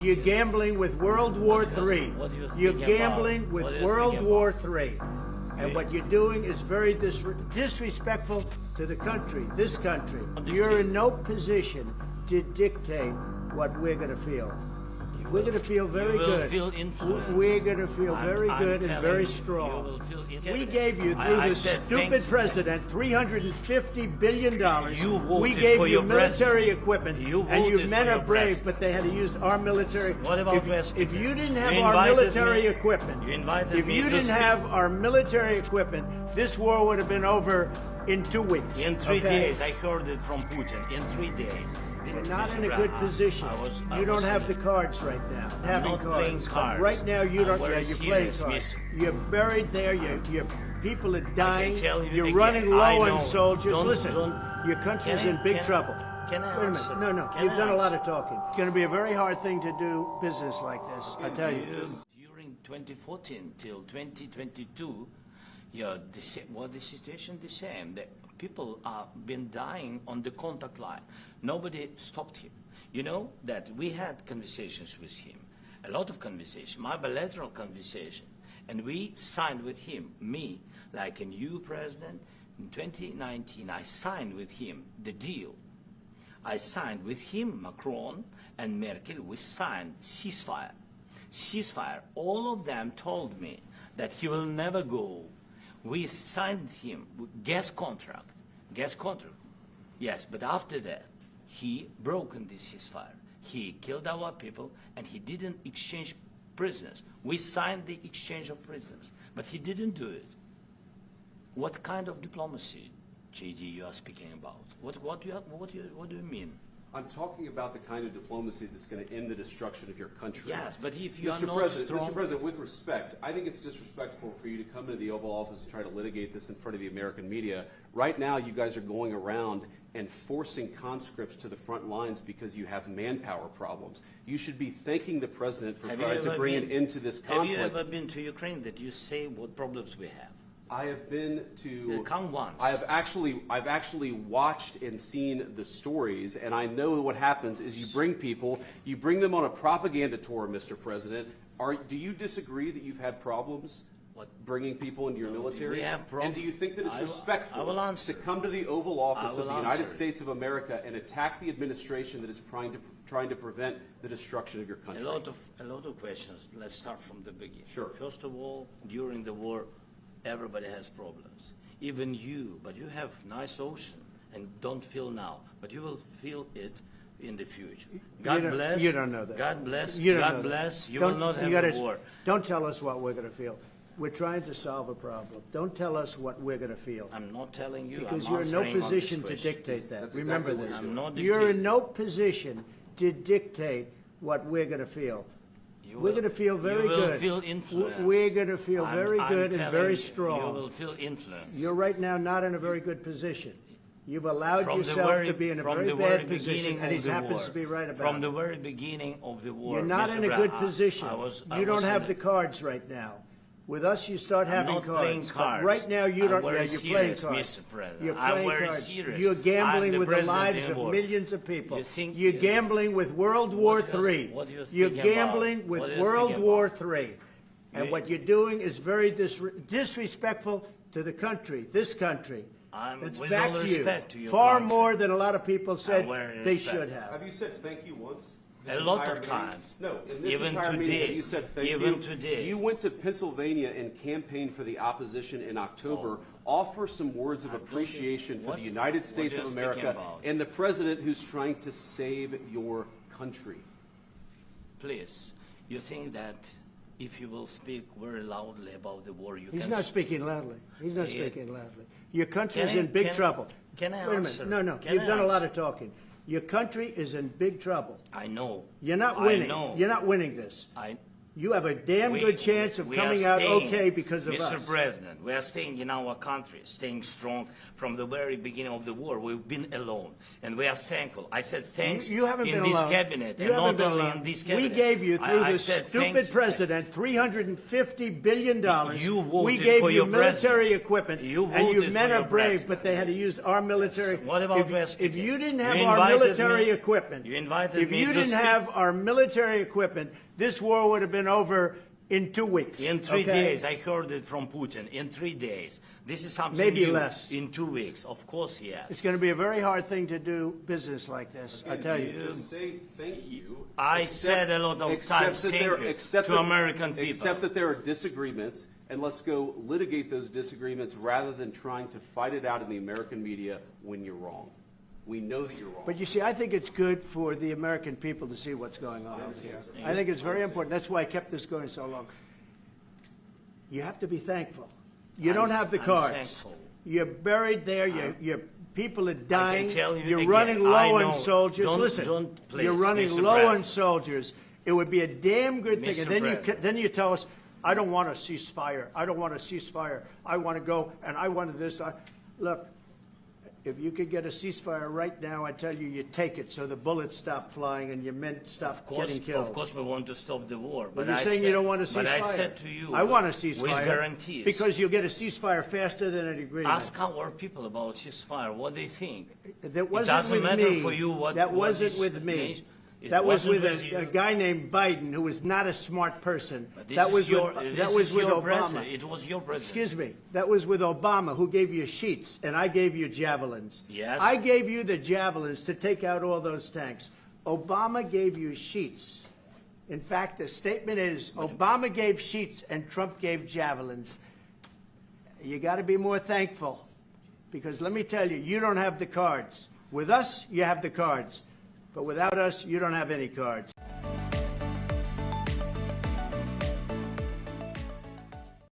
You're gambling with World War III. You're gambling with World War III. And what you're doing is very disrespectful to the country, this country. You're in no position to dictate what we're going to feel. We're going to feel very good. We're going to feel very good and very strong. We gave you, through this stupid president, $350 billion. We gave you military equipment, and your men are brave, but they had to use our military. If you didn't have our military equipment, this war would have been over in 2 weeks. In 3 days, I heard it from Putin. In 3 days. You're not in a good position. You don't have the cards right now. I'm not playing cards. Right now, you don't. You're playing cards. You're buried there. Your people are dying. You're running low on soldiers. Listen, your country's in big trouble. Can I Wait a answer? minute. No. You've done a lot of talking. It's going to be a very hard thing to do business like this. I tell you. During 2014 till 2022, the situation the same. People have been dying on the contact line. Nobody stopped him. You know that we had conversations with him, a lot of conversation, my bilateral conversation, and we signed with him, me, like a new president. In 2019, I signed with him the deal. I signed with him, Macron and Merkel, we signed ceasefire. Ceasefire. All of them told me that he will never go. We signed him gas contract. Yes, but after that, he broken this ceasefire. He killed our people, and he didn't exchange prisoners. We signed the exchange of prisoners, but he didn't do it. What kind of diplomacy, JD, you are speaking about? What do you mean? I'm talking about the kind of diplomacy that's going to end the destruction of your country. Yes, but if you are Mr. not President, strong... Mr. President, with respect, I think it's disrespectful for you to come into the Oval Office and try to litigate this in front of the American media. Right now, you guys are going around and forcing conscripts to the front lines because you have manpower problems. You should be thanking the President for trying to bring an end to this conflict. Have you ever been to Ukraine that you say what problems we have? I have been to. Come once. I've actually watched and seen the stories, and I know what happens is you bring people, you bring them on a propaganda tour, Mr. President. Do you disagree that you've had problems bringing people into your military? We have problems. And do you think that it's respectful to come to the Oval Office of the United States of America and attack the administration that is trying to prevent the destruction of your country? A lot of questions. Let's start from the beginning. Sure. First of all, during the war, everybody has problems, even you, but you have nice ocean and don't feel now, but you will feel it in the future. God bless. You don't know that. God bless. God bless. You will not have a war. Don't tell us what we're going to feel. We're trying to solve a problem. Don't tell us what we're going to feel. I'm not telling you. Because you're in no position to dictate that. Remember this. You're in no position to dictate what we're going to feel. We're going to feel very good. You will feel influence. We're going to feel very good and very strong. You will feel influence. You're right now not in a very good position. You've allowed yourself to be in a very bad position, and he happens to be right about it. From the very beginning of the war. You're not in a good position. You don't have the cards right now. With us, you start having cards. But right now, you don't. Yeah, you're playing cards. You're playing cards. You're gambling with the lives of millions of people. You're gambling with World War III. You're gambling with World War III. And what you're doing is very disrespectful to the country, this country. It's back to you. Far more than a lot of people said they should have. Have you said thank you once? A lot of times. No, in this even entire today. meeting, you said thank you. Even today. You went to Pennsylvania and campaigned for the opposition in October. Offer some words of appreciation for the United States of America and the President who's trying to save your country. Please, you think that if you will speak very loudly about the war, He's not speaking loudly. He's not speaking loudly. Your country is in big trouble. Can I Wait a minute. No. You've done a lot of talking. Your country is in big trouble. I know. You're not winning. I know. You're not winning this. you have a damn good chance of coming out okay because of us. Mr. President, we are staying in our country, staying strong from the very beginning of the war. We've been alone, and we are thankful. I said thanks you haven't in been this alone. cabinet, you and not been only alone. in this cabinet. We gave you, through I this said stupid president, $350 billion. You voted we gave for you your military president. equipment, You and you voted men for are your brave, president. but they had to use our military. What about West? If you didn't have You our invited military me. equipment, You invited if me you to didn't speak. have our military equipment, this war would have been over in 2 weeks. In 3 days, I heard it from Putin. In 3 days, this is something Maybe new. less. In 2 weeks, of course, yes. It's going to be a very hard thing to do business like this, I tell you. Just say thank you. I said a lot of times thank you to American people. Except that there are disagreements, and let's go litigate those disagreements rather than trying to fight it out in the American media when you're wrong. We know that you're wrong. But you see, I think it's good for the American people to see what's going on over here. I think it's very important. That's why I kept this going so long. You have to be thankful. You don't have the cards. Thankful. You're buried there. Your people are dying. I can tell you You're again, running low I on know. soldiers. Don't, Listen, please, you're running Mr. low on President. soldiers. It would be a damn good thing. Mr. And then President. you tell us, I don't want a ceasefire. I don't want a ceasefire. I want to go, and I wanted this. Look, if you could get a ceasefire right now, I tell you, you take it so the bullets stop flying and your men stop getting killed. Of course, we want to stop the war. But you're saying you don't want a ceasefire. But I said to you, I want a ceasefire. with guarantees. Because you'll get a ceasefire faster than an agreement. Ask our people about ceasefire, what they think. That wasn't it doesn't with matter me. for you what. That what wasn't this with me. nation- it That was wasn't with you. a guy named Biden, who was not a smart person. But this That is was your, with, this that was is with your Obama. president. It was your president. Excuse me. That was with Obama, who gave you sheets, and I gave you javelins. Yes. I gave you the javelins to take out all those tanks. Obama gave you sheets. In fact, the statement is Obama gave sheets and Trump gave javelins. You got to be more thankful, because let me tell you, you don't have the cards. With us, you have the cards. But without us, you don't have any cards.